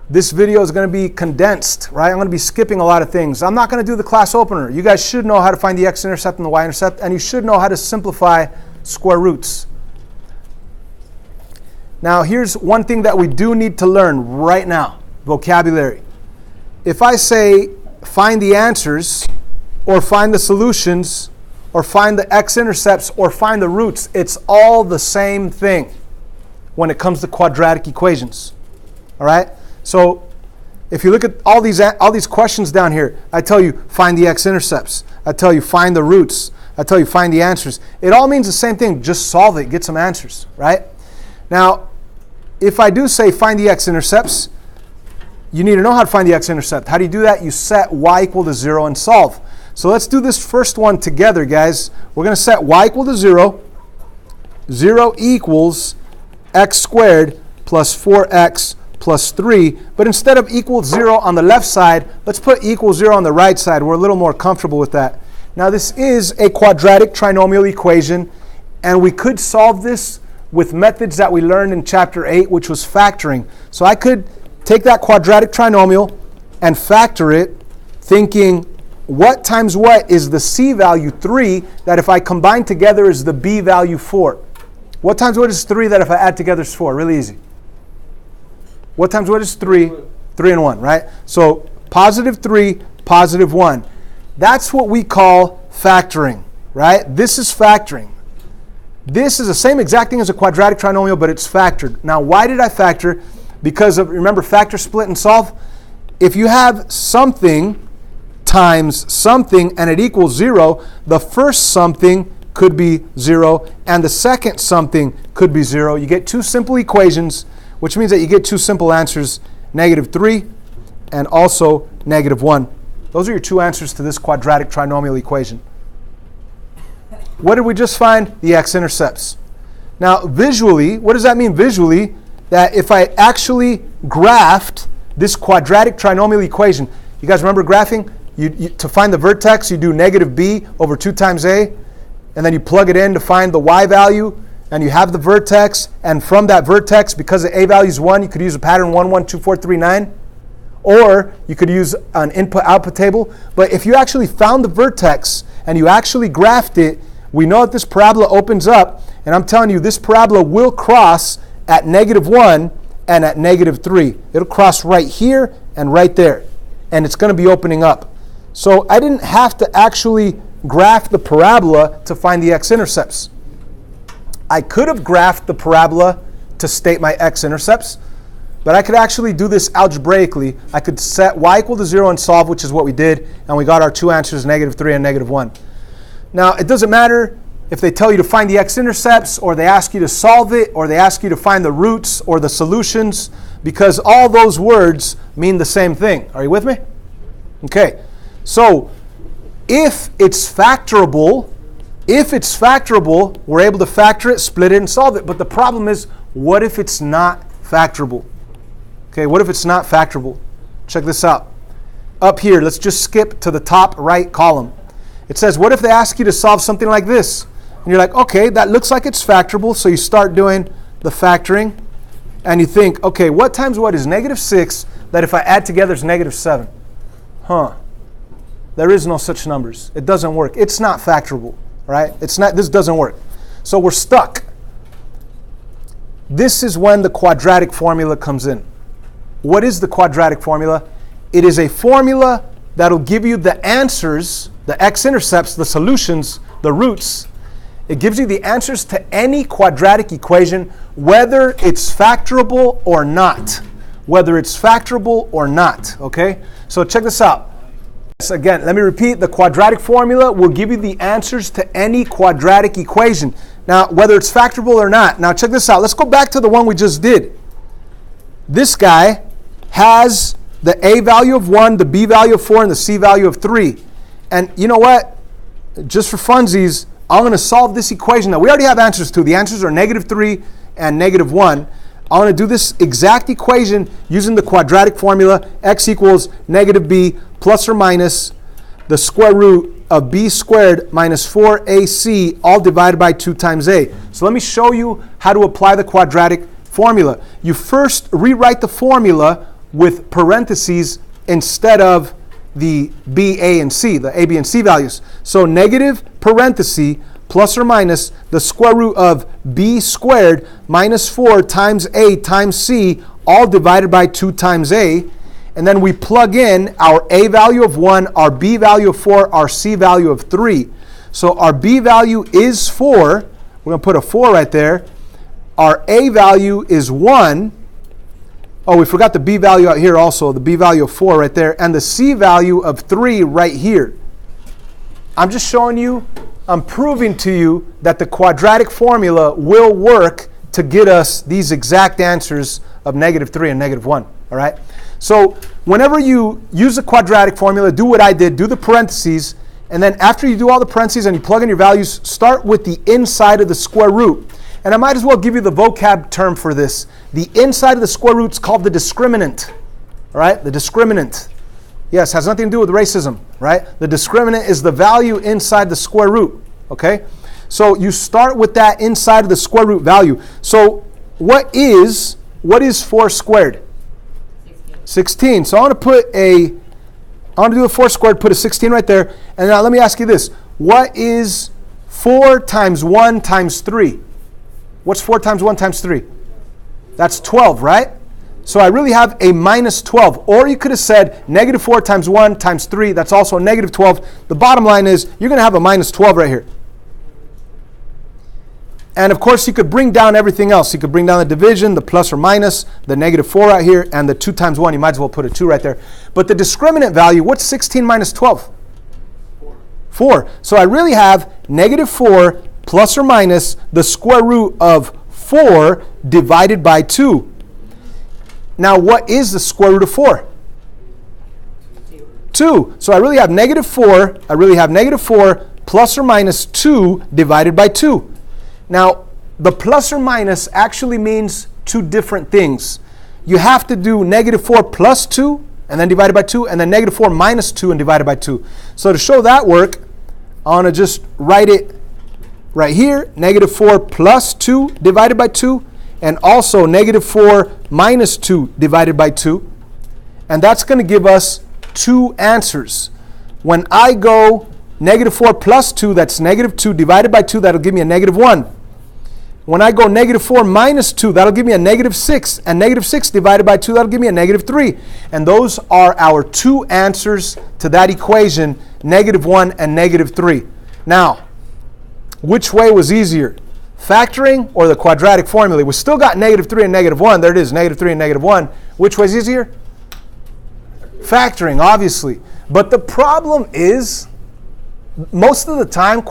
This video is going to be condensed, right? I'm going to be skipping a lot of things. I'm not going to do the class opener. You guys should know how to find the x-intercept and the y-intercept, and you should know how to simplify square roots. Now, here's one thing that we do need to learn right now, vocabulary. If I say find the answers, or find the solutions, or find the x-intercepts, or find the roots, it's all the same thing when it comes to quadratic equations. All right? So if you look at all these questions down here, I tell you find the x-intercepts. I tell you find the roots. I tell you find the answers. It all means the same thing. Just solve it. Get some answers, right? Now, if I do say find the x-intercepts, you need to know how to find the x-intercept. How do you do that? You set y equal to 0 and solve. So let's do this first one together, guys. We're going to set y equal to 0. 0 equals x squared plus 4x plus 3. But instead of equals 0 on the left side, let's put equals 0 on the right side. We're a little more comfortable with that. Now, this is a quadratic trinomial equation, and we could solve this with methods that we learned in Chapter 8, which was factoring. So I could take that quadratic trinomial and factor it, thinking what times what is the c value 3 that if I combine together is the b value 4? What times what is 3 that if I add together is 4? Really easy. What times what is 3? 3 and 1, right? So positive 3, positive 1. That's what we call factoring, right? This is factoring. This is the same exact thing as a quadratic trinomial, but it's factored. Now, why did I factor? Because of, remember, factor, split, and solve? If you have something times something and it equals 0, the first something could be 0 and the second something could be 0. You get two simple equations, which means that you get two simple answers, -3 and also -1. Those are your two answers to this quadratic trinomial equation. What did we just find? The x-intercepts. Now, visually, what does that mean visually? That if I actually graphed this quadratic trinomial equation, you guys remember graphing? To find the vertex, you do -b over 2 times a, and then you plug it in to find the y value, and you have the vertex, and from that vertex, because the a value is 1, you could use a pattern 1, 1, 2, 4, 3, 9, or you could use an input-output table. But if you actually found the vertex and you actually graphed it, we know that this parabola opens up, and I'm telling you, this parabola will cross at -1 and at -3. It'll cross right here and right there, and it's going to be opening up. So I didn't have to actually graph the parabola to find the x-intercepts. I could have graphed the parabola to state my x-intercepts, but I could actually do this algebraically. I could set y equal to 0 and solve, which is what we did, and we got our two answers, -3 and -1. Now, it doesn't matter if they tell you to find the x-intercepts, or they ask you to solve it, or they ask you to find the roots or the solutions, because all those words mean the same thing. Are you with me? Okay. So, if it's factorable, we're able to factor it, split it, and solve it. But the problem is, what if it's not factorable? Okay, what if it's not factorable? Check this out. Up here, let's just skip to the top right column. It says, what if they ask you to solve something like this? And you're like, okay, that looks like it's factorable. So you start doing the factoring, and you think, okay, what times what is -6 that if I add together is -7? There is no such numbers. It doesn't work. It's not factorable, right? It's not. This doesn't work. So we're stuck. This is when the quadratic formula comes in. What is the quadratic formula? It is a formula that'll give you the answers, the x-intercepts, the solutions, the roots. It gives you the answers to any quadratic equation, whether it's factorable or not. Whether it's factorable or not, okay? So check this out. Again, let me repeat. The quadratic formula will give you the answers to any quadratic equation. Now, whether it's factorable or not. Now, check this out. Let's go back to the one we just did. This guy has the a value of 1, the b value of 4, and the c value of 3. And you know what? Just for funsies, I'm going to solve this equation that we already have answers to. The answers are -3 and -1. I'm going to do this exact equation using the quadratic formula. X equals -b plus or minus the square root of b squared minus 4ac, all divided by 2 times a. So let me show you how to apply the quadratic formula. You first rewrite the formula with parentheses instead of the B, A, and C, the A, B, and C values. So negative parenthesis plus or minus the square root of B squared minus 4 times A times C, all divided by 2 times A. And then we plug in our A value of 1, our B value of 4, our C value of 3. So our B value is 4. We're going to put a 4 right there. Our A value is 1. Oh, we forgot the B value out here also, the B value of 4 right there, and the C value of 3 right here. I'm just showing you, I'm proving to you that the quadratic formula will work to get us these exact answers of -3 and -1, all right? So whenever you use the quadratic formula, do what I did, do the parentheses, and then after you do all the parentheses and you plug in your values, start with the inside of the square root. And I might as well give you the vocab term for this. The inside of the square root is called the discriminant, all right? The discriminant. Yes, has nothing to do with racism, right? The discriminant is the value inside the square root, okay? So you start with that inside of the square root value. So what is 4 squared? 16. So I want to do a 4 squared, put a 16 right there. And now let me ask you this. What is 4 times 1 times 3? What's 4 times 1 times 3? That's 12, right? So I really have a minus 12. Or you could have said -4 times 1 times 3. That's also a -12. The bottom line is you're going to have a minus 12 right here. And of course, you could bring down everything else. You could bring down the division, the plus or minus, the -4 out here, and the 2 times 1. You might as well put a 2 right there. But the discriminant value, what's 16 minus 12? 4. So I really have -4 plus or minus the square root of 4 divided by 2. Now, what is the square root of 4? 2. So I really have -4. I really have -4 plus or minus 2 divided by 2. Now, the plus or minus actually means two different things. You have to do -4 plus 2 and then divided by 2, and then -4 minus 2 and divided by 2. So to show that work, I want to just write it right here, -4 plus 2 divided by 2, and also -4 minus 2 divided by 2. And that's going to give us two answers. When I go -4 plus 2, that's -2 divided by 2, that'll give me a -1. When I go -4 minus 2, that'll give me a -6. And -6 divided by 2, that'll give me a -3. And those are our two answers to that equation, -1 and -3. Now, which way was easier? Factoring or the quadratic formula? We still got -3 and -1. There it is, -3 and -1. Which way is easier? Factoring, obviously. But the problem is, most of the time,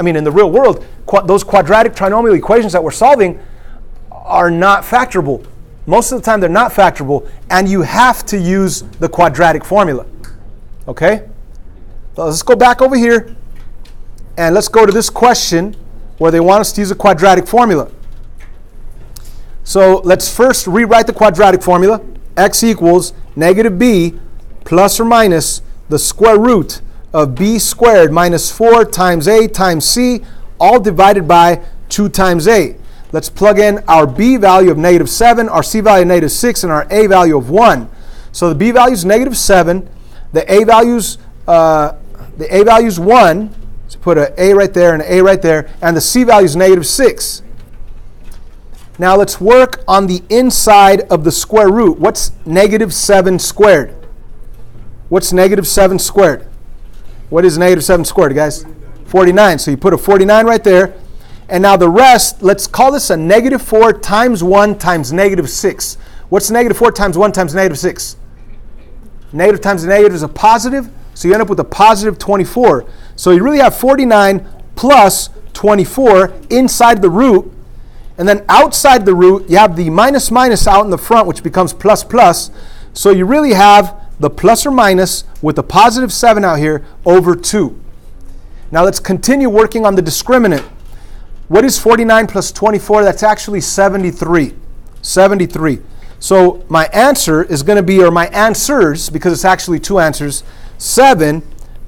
in the real world, those quadratic trinomial equations that we're solving are not factorable. Most of the time, they're not factorable, and you have to use the quadratic formula. Okay? So let's go back over here, and let's go to this question where they want us to use a quadratic formula. So let's first rewrite the quadratic formula. X equals -b plus or minus the square root of b squared minus 4 times a times c, all divided by 2 times a. Let's plug in our b value of -7, our c value of -6, and our a value of 1. So the b value is -7, the a value's 1. So put an a right there and an a right there, and the c value is -6. Now let's work on the inside of the square root. What's -7 squared? What's -7 squared? What is -7 squared, guys? 49. So you put a 49 right there. And now the rest, let's call this a -4 times 1 times -6. What's -4 times 1 times -6? Negative times a negative is a positive, so you end up with a positive 24. So you really have 49 plus 24 inside the root. And then outside the root, you have the minus minus out in the front, which becomes plus plus. So you really have the plus or minus with the positive 7 out here over 2. Now let's continue working on the discriminant. What is 49 plus 24? That's actually 73. 73. So my answer is going to be, or my answers, because it's actually two answers, 7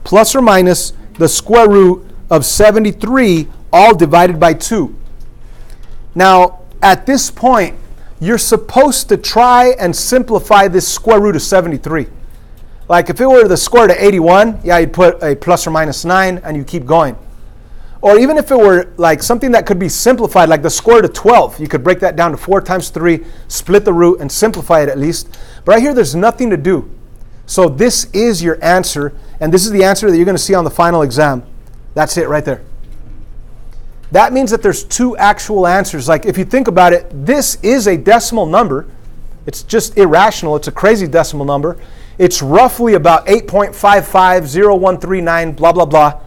plus or minus the square root of 73, all divided by 2. Now, at this point, you're supposed to try and simplify this square root of 73. Like if it were the square root of 81, yeah, you'd put a plus or minus 9 and you keep going. Or even if it were like something that could be simplified, like the square root of 12, you could break that down to 4 times 3, split the root, and simplify it at least. But right here, there's nothing to do. So this is your answer, and this is the answer that you're going to see on the final exam. That's it right there. That means that there's 2 actual answers. Like if you think about it, this is a decimal number. It's just irrational. It's a crazy decimal number. It's roughly about 8.550139, blah, blah, blah.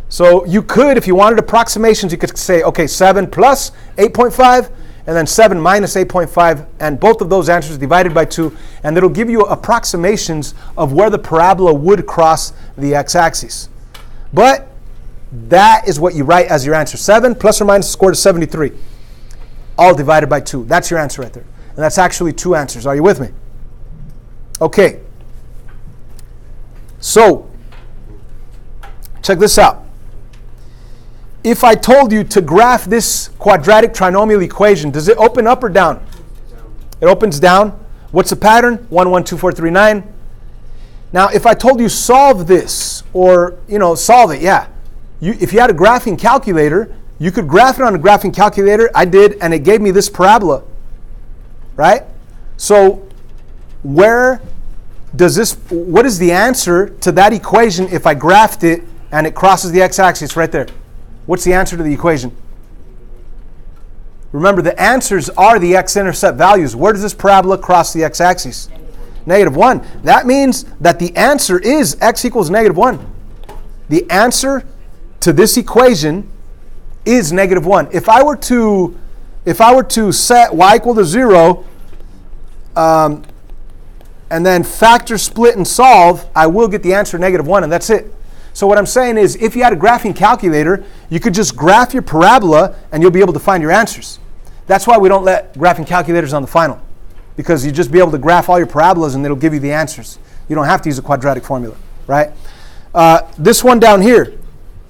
So you could, if you wanted approximations, you could say, okay, 7 plus 8.5, and then 7 minus 8.5, and both of those answers divided by 2, and it'll give you approximations of where the parabola would cross the x-axis. But that is what you write as your answer. 7 plus or minus the square root of 73, all divided by 2. That's your answer right there. And that's actually 2 answers. Are you with me? Okay. So, check this out. If I told you to graph this quadratic trinomial equation, does it open up or down? It opens down. What's the pattern? 1, 1, 2, 4, 3, 9. Now, if I told you solve this, or, solve it, yeah. If you had a graphing calculator, you could graph it on a graphing calculator. I did, and it gave me this parabola, right? So, what is the answer to that equation if I graphed it and it crosses the x-axis right there? What's the answer to the equation? Remember, the answers are the x-intercept values. Where does this parabola cross the x-axis? -1. That means that the answer is x equals -1. The answer to this equation is -1. If I were to set y equal to 0, and then factor, split, and solve, I will get the answer -1, and that's it. So what I'm saying is, if you had a graphing calculator, you could just graph your parabola and you'll be able to find your answers. That's why we don't let graphing calculators on the final, because you just be able to graph all your parabolas and it'll give you the answers. You don't have to use a quadratic formula, right? This one down here,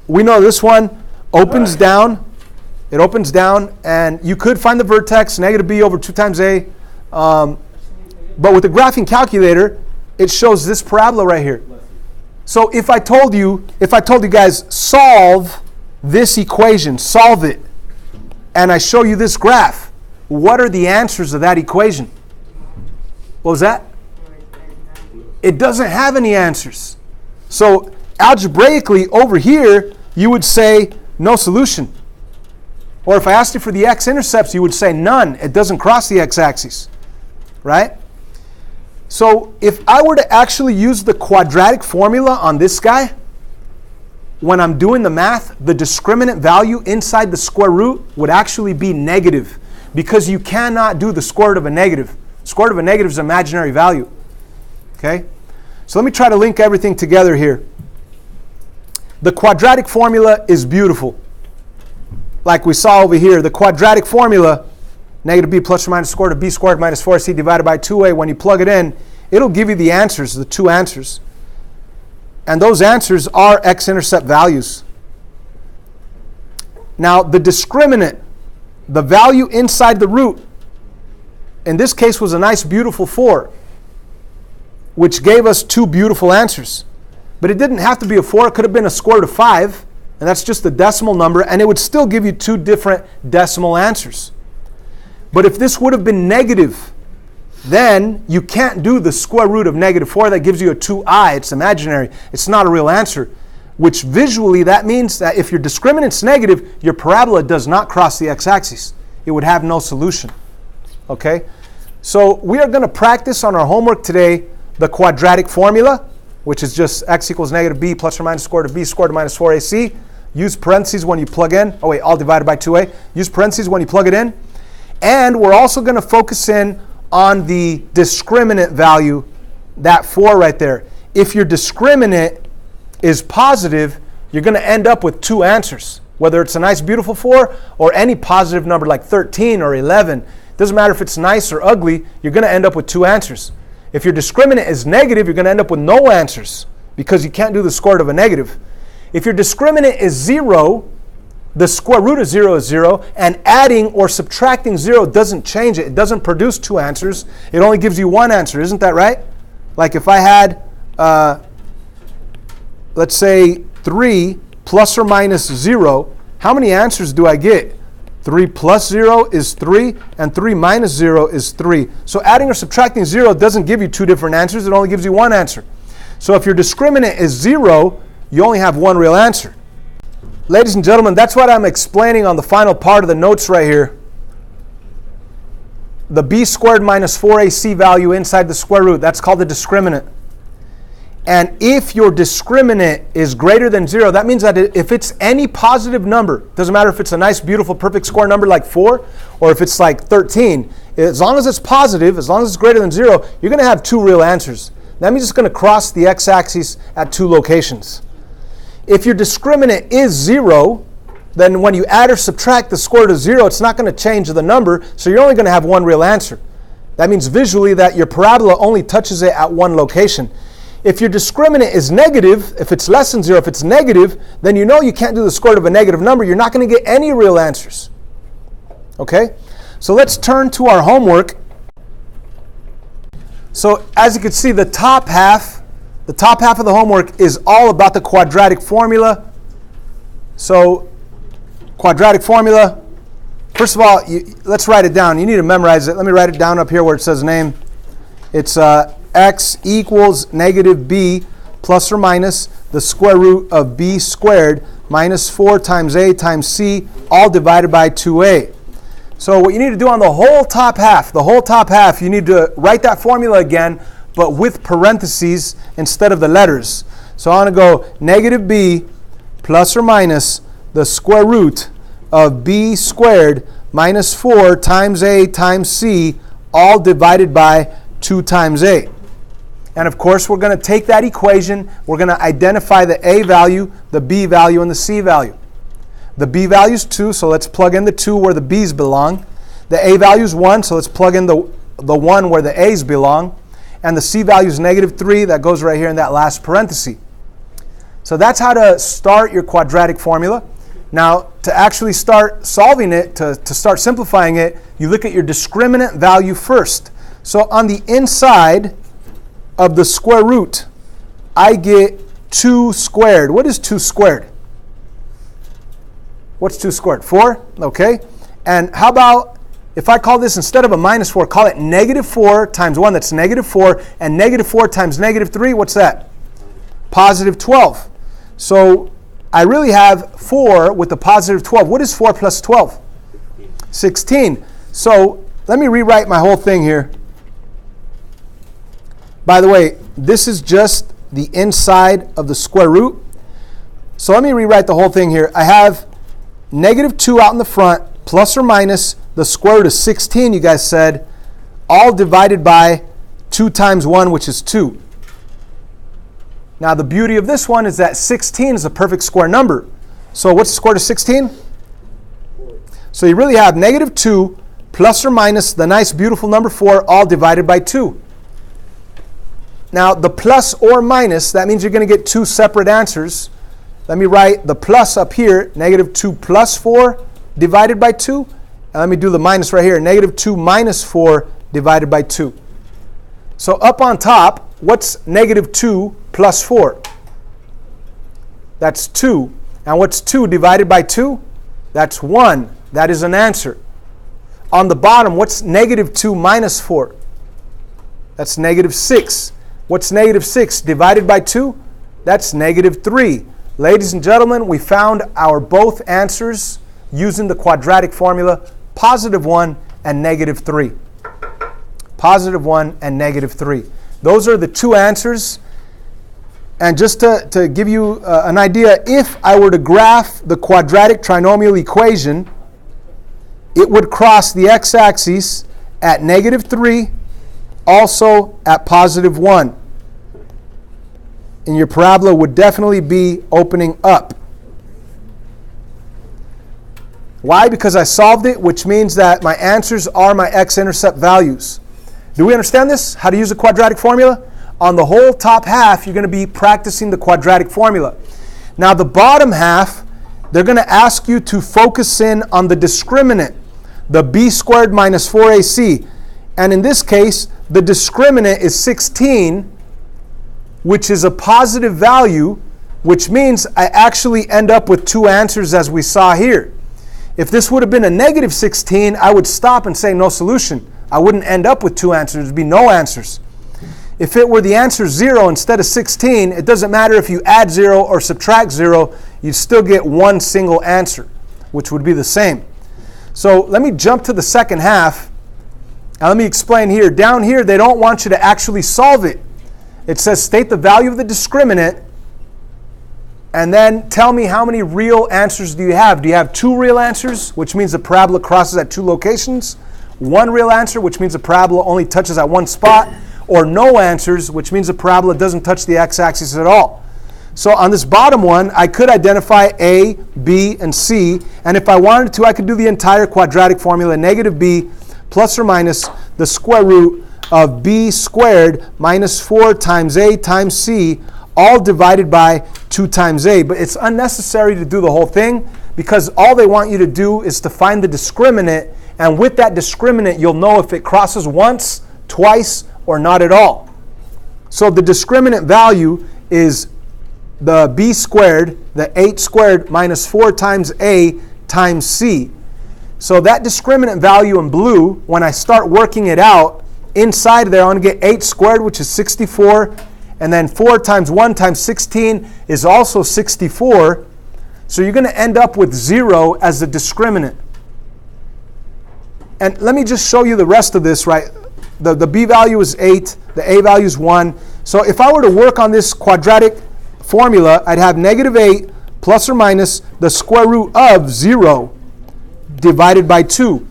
we know this one opens down. It opens down, and you could find the vertex, -b over 2 times a. But with the graphing calculator, it shows this parabola right here. So if I told you guys, solve this equation, solve it, and I show you this graph, what are the answers of that equation? What was that? It doesn't have any answers. So algebraically, over here, you would say no solution. Or if I asked you for the x-intercepts, you would say none. It doesn't cross the x-axis, right? So if I were to actually use the quadratic formula on this guy, when I'm doing the math, the discriminant value inside the square root would actually be negative, because you cannot do the square root of a negative. Square root of a negative is an imaginary value. Okay? So let me try to link everything together here. The quadratic formula is beautiful. Like we saw over here, the quadratic formula, -b plus or minus the square root of b squared minus 4c divided by 2a, when you plug it in, it'll give you the answers, the 2 answers. And those answers are x-intercept values. Now, the discriminant, the value inside the root, in this case was a nice, beautiful 4, which gave us 2 beautiful answers. But it didn't have to be a 4. It could have been a square root of 5, and that's just the decimal number, and it would still give you 2 different decimal answers. But if this would have been negative, then you can't do the square root of -4. That gives you a 2i. It's imaginary. It's not a real answer. Which visually, that means that if your discriminant's negative, your parabola does not cross the x-axis. It would have no solution. Okay? So we are going to practice on our homework today the quadratic formula, which is just x equals -b plus or minus the square root of b squared minus 4ac. Use parentheses when you plug in. Oh wait, all divided by 2a. Use parentheses when you plug it in. And we're also going to focus in on the discriminant value, that 4 right there. If your discriminant is positive, you're going to end up with 2 answers, whether it's a nice, beautiful 4 or any positive number like 13 or 11. Doesn't matter if it's nice or ugly, you're going to end up with 2 answers. If your discriminant is negative, you're going to end up with no answers, because you can't do the square root of a negative. If your discriminant is 0, the square root of 0 is 0, and adding or subtracting 0 doesn't change it. It doesn't produce two answers. It only gives you one answer. Isn't that right? Like if I had, let's say, 3 plus or minus 0, how many answers do I get? 3 plus 0 is 3, and 3 minus 0 is 3. So adding or subtracting 0 doesn't give you two different answers. It only gives you one answer. So if your discriminant is 0, you only have one real answer. Ladies and gentlemen, that's what I'm explaining on the final part of the notes right here. The b squared minus 4ac value inside the square root, that's called the discriminant. And if your discriminant is greater than 0, that means that if it's any positive number, doesn't matter if it's a nice, beautiful, perfect square number like 4, or if it's like 13, as long as it's positive, as long as it's greater than 0, you're going to have two real answers. That means it's going to cross the x-axis at two locations. If your discriminant is 0, then when you add or subtract the square root of 0, it's not going to change the number, so you're only going to have one real answer. That means visually that your parabola only touches it at one location. If your discriminant is negative, if it's less than 0, if it's negative, then you know you can't do the square root of a negative number. You're not going to get any real answers. Okay? So let's turn to our homework. So as you can see, the top half of the homework is all about the quadratic formula. So quadratic formula, first of all, let's write it down. You need to memorize it. Let me write it down up here where it says name. It's x equals negative b plus or minus the square root of b squared minus 4 times a times c, all divided by 2a. So what you need to do on the whole top half, you need to write that formula again, but with parentheses instead of the letters. So I want to go negative b plus or minus the square root of b squared minus 4 times a times c, all divided by 2 times a. And of course, we're going to take that equation, we're going to identify the a value, the b value, and the c value. The b value is 2, so let's plug in the 2 where the b's belong. The a value is 1, so let's plug in the 1 where the a's belong. And the c value is negative 3, that goes right here in that last parenthesis. So that's how to start your quadratic formula. Now, to actually start solving it, to start simplifying it, you look at your discriminant value first. So on the inside of the square root, I get 2 squared. What is 2 squared? What's 2 squared? 4? Okay. And how about if I call this, instead of a minus 4, call it negative 4 times 1, that's negative 4, and negative 4 times negative 3, what's that? Positive 12. So I really have 4 with the positive 12. What is 4 plus 12? 16. So let me rewrite my whole thing here. By the way, this is just the inside of the square root. So let me rewrite the whole thing here. I have negative 2 out in the front, plus or minus the square root of 16, you guys said, all divided by 2 times 1, which is 2. Now the beauty of this one is that 16 is a perfect square number. So what's the square root of 16? So you really have negative 2 plus or minus the nice beautiful number 4, all divided by 2. Now, the plus or minus, that means you're going to get two separate answers. Let me write the plus up here, negative 2 plus 4 divided by 2. And let me do the minus right here, negative 2 minus 4 divided by 2. So up on top, what's negative 2 plus 4? That's 2. And what's 2 divided by 2? That's 1. That is an answer. On the bottom, what's negative 2 minus 4? That's negative 6. What's negative 6 divided by 2? That's negative 3. Ladies and gentlemen, we found our both answers using the quadratic formula, positive 1 and negative 3. Positive 1 and negative 3. Those are the two answers. And just to give you an idea, if I were to graph the quadratic trinomial equation, it would cross the x-axis at negative 3, also at positive 1. And your parabola would definitely be opening up. Why? Because I solved it, which means that my answers are my x-intercept values. Do we understand this? How to use a quadratic formula? On the whole top half, you're going to be practicing the quadratic formula. Now the bottom half, they're going to ask you to focus in on the discriminant, the b squared minus 4ac. And in this case, the discriminant is 16, which is a positive value, which means I actually end up with two answers as we saw here. If this would have been a negative 16, I would stop and say no solution. I wouldn't end up with two answers. There'd be no answers. If it were the answer 0 instead of 16, it doesn't matter if you add 0 or subtract 0, you'd still get one single answer, which would be the same. So let me jump to the second half. Now let me explain here. Down here, they don't want you to actually solve it. It says state the value of the discriminant, and then tell me how many real answers do you have. Do you have two real answers, which means the parabola crosses at two locations? One real answer, which means the parabola only touches at one spot? Or no answers, which means the parabola doesn't touch the x-axis at all. So on this bottom one, I could identify A, B, and C, and if I wanted to, I could do the entire quadratic formula, negative b plus or minus the square root of b squared minus 4 times a times c, all divided by 2 times a. But it's unnecessary to do the whole thing, because all they want you to do is to find the discriminant, and with that discriminant, you'll know if it crosses once, twice, or not at all. So the discriminant value is the b squared, the 8 squared minus 4 times a times c. So that discriminant value in blue, when I start working it out, inside there I'm going to get 8 squared, which is 64, and then 4 times 1 times 16 is also 64. So you're going to end up with 0 as the discriminant. And let me just show you the rest of this, right? The b value is 8, the a value is 1. So if I were to work on this quadratic formula, I'd have negative 8 plus or minus the square root of 0 divided by 2.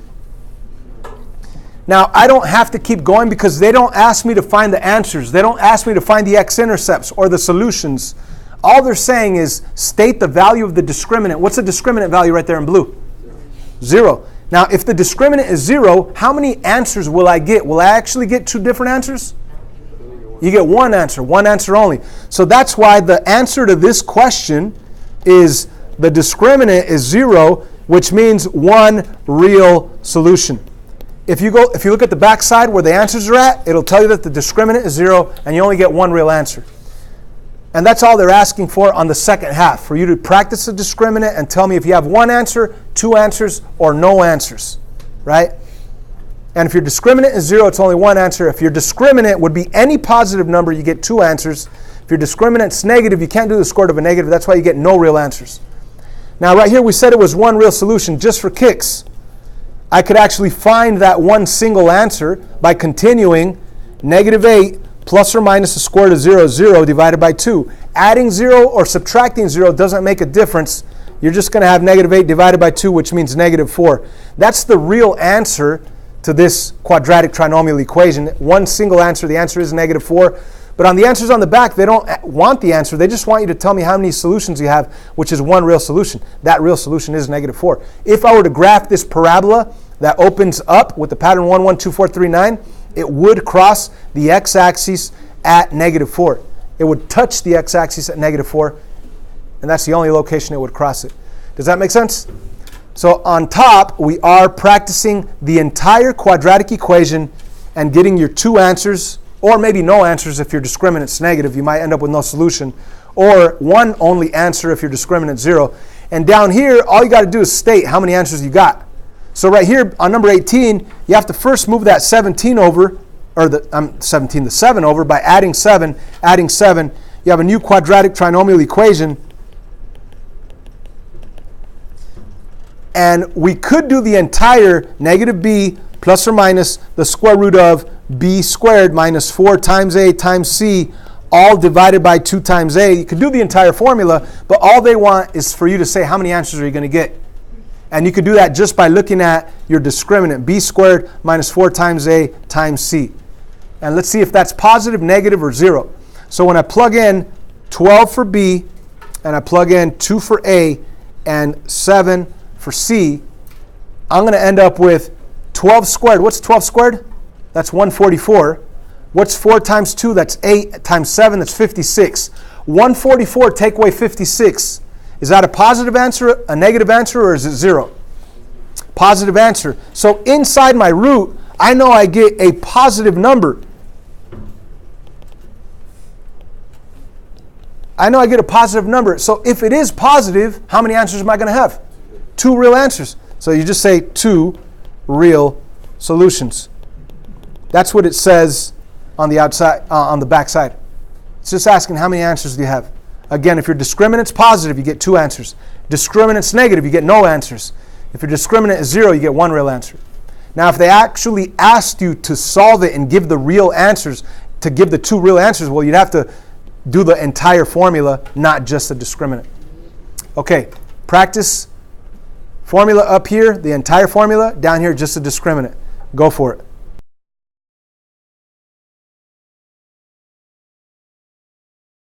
Now, I don't have to keep going because they don't ask me to find the answers. They don't ask me to find the x-intercepts or the solutions. All they're saying is state the value of the discriminant. What's the discriminant value right there in blue? 0. Now, if the discriminant is 0, how many answers will I get? Will I actually get two different answers? You get one answer only. So that's why the answer to this question is the discriminant is 0, which means one real solution. If you look at the back side where the answers are at, it'll tell you that the discriminant is 0 and you only get one real answer. And that's all they're asking for on the second half, for you to practice the discriminant and tell me if you have one answer, two answers, or no answers, right? And if your discriminant is 0, it's only one answer. If your discriminant would be any positive number, you get two answers. If your discriminant's negative, you can't do the square root of a negative. That's why you get no real answers. Now, right here, we said it was one real solution. Just for kicks, I could actually find that one single answer by continuing negative 8 plus or minus the square root of 0, 0 divided by 2. Adding 0 or subtracting 0 doesn't make a difference. You're just going to have negative 8 divided by 2, which means negative 4. That's the real answer to this quadratic trinomial equation. One single answer, the answer is negative 4. But on the answers on the back, they don't want the answer. They just want you to tell me how many solutions you have, which is one real solution. That real solution is negative 4. If I were to graph this parabola that opens up with the pattern 1, 1, 2, 4, 3, 9, it would cross the x-axis at negative 4. It would touch the x-axis at negative 4, and that's the only location it would cross it. Does that make sense? So on top, we are practicing the entire quadratic equation and getting your two answers, or maybe no answers if your discriminant's negative. You might end up with no solution. Or one only answer if your discriminant's 0. And down here, all you got to do is state how many answers you got. So right here on number 18, you have to first move that 17 over, or the 7 over by adding 7. You have a new quadratic trinomial equation. And we could do the entire negative b plus or minus the square root of b squared minus 4 times a times c, all divided by 2 times a. You could do the entire formula, but all they want is for you to say how many answers are you going to get. And you could do that just by looking at your discriminant, b squared minus 4 times a times c. And let's see if that's positive, negative, or 0. So when I plug in 12 for b, and I plug in 2 for a, and 7 for c, I'm going to end up with 12 squared. What's 12 squared? That's 144. What's 4 times 2? That's 8 times 7. That's 56. 144 take away 56. Is that a positive answer, a negative answer, or is it 0? Positive answer. So inside my root, I know I get a positive number. I know I get a positive number. So if it is positive, how many answers am I going to have? 2 real answers. So you just say 2 real solutions. That's what it says on the outside, on the back side. It's just asking how many answers do you have. Again, if your discriminant's positive, you get 2 answers. Discriminant's negative, you get no answers. If your discriminant is 0, you get 1 real answer. Now, if they actually asked you to solve it and give the real answers, to give the 2 real answers, well, you'd have to do the entire formula, not just the discriminant. Okay, practice formula up here, the entire formula, down here just the discriminant. Go for it.